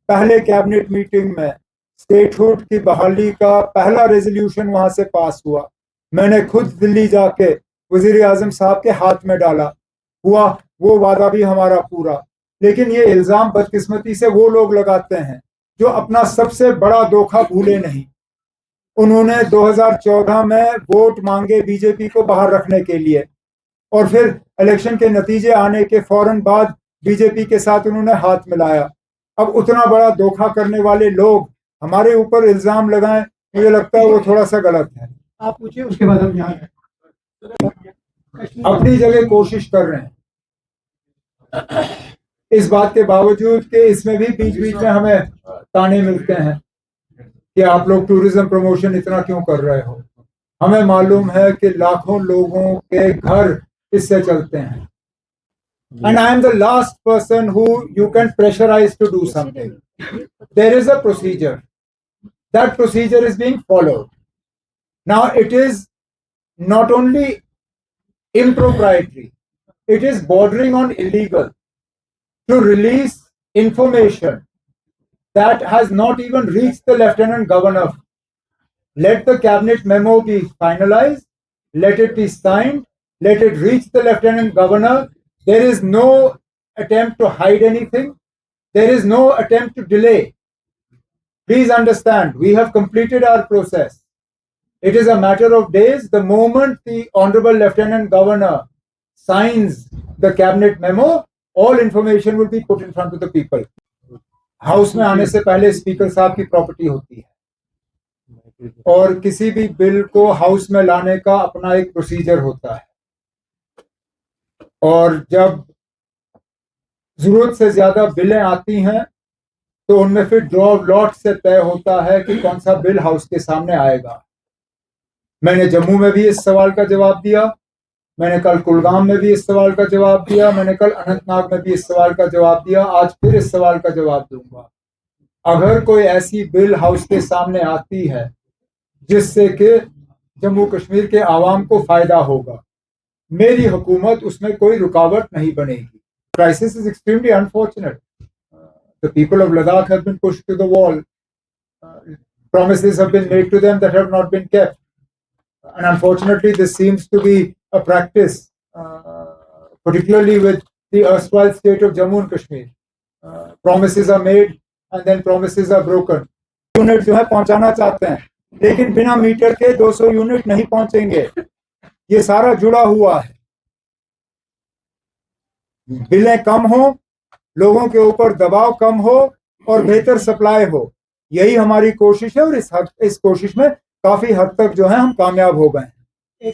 पहले cabinet meeting में statehood की बहाली का पहला रेजोल्यूशन वहां से पास हुआ। मैंने खुद दिल्ली जाके वजीर आजम साहब के हाथ में डाला, हुआ वो वादा भी हमारा पूरा। लेकिन ये इल्जाम बदकिस्मती से वो लोग लगाते हैं जो अपना सबसे बड़ा धोखा भूले नहीं। उन्होंने 2014 में वोट मांगे बीजेपी को बाहर रखने के लिए, और फिर इलेक्शन के नतीजे आने के फौरन बाद बीजेपी के साथ उन्होंने हाथ मिलाया। अब उतना बड़ा धोखा करने वाले लोग हमारे ऊपर इल्जाम लगाएं, मुझे लगता है वो थोड़ा सा गलत है। आप पूछिए, उसके बाद हम यहाँ अपनी जगह कोशिश कर रहे हैं, इस बात के बावजूद कि इसमें भी बीच बीच में हमें ताने मिलते हैं कि आप लोग टूरिज्म प्रमोशन इतना क्यों कर रहे हो। हमें मालूम है कि लाखों लोगों के घर इससे चलते हैं, and I am the last person who you can pressurize to do something. There is a procedure. That procedure is being followed. Now it is not only impropriety, it is bordering on illegal to release information that has not even reached the Lieutenant Governor. Let the cabinet memo be finalized, let it be signed, let it reach the Lieutenant Governor. There is no attempt to hide anything. There is no attempt to delay. Please understand, we have completed our process. It is a matter of days. The moment the Honorable Lieutenant Governor signs the cabinet memo, all information will be put in front of the people. House में आने से पहले speaker साहब की property होती है, और किसी भी बिल को हाउस में लाने का अपना एक प्रोसीजर होता है, और जब जरूरत से ज्यादा बिलें आती हैं तो उनमें फिर ड्रॉ ऑफ लॉट से तय होता है कि कौन सा बिल हाउस के सामने आएगा। मैंने जम्मू में भी इस सवाल का जवाब दिया, मैंने कल कुलगाम में भी इस सवाल का जवाब दिया, मैंने कल अनंतनाग में भी इस सवाल का जवाब दिया, आज फिर इस सवाल का जवाब दूंगा। अगर कोई ऐसी बिल हाउस के सामने आती है जिससे कि जम्मू कश्मीर के आवाम को फायदा होगा, मेरी हुकूमत उसमें कोई रुकावट नहीं बनेगी। Crisis is extremely unfortunate. The people of Ladakh have been pushed to the wall. Promises have been made to them that have not been kept. And unfortunately, this seems to be a practice, particularly with the erstwhile state of Jammu and Kashmir. Promises are made and then promises are broken. Unit जो है पहुंचाना चाहते हैं, लेकिन बिना metre के 200 unit नहीं पहुंचेंगे। ये सारा जुड़ा हुआ है। बिलें कम हो, लोगों के ऊपर दबाव कम हो और बेहतर सप्लाई हो, यही हमारी कोशिश है, और इस कोशिश में काफी हद तक जो है हम कामयाब हो गए हैं।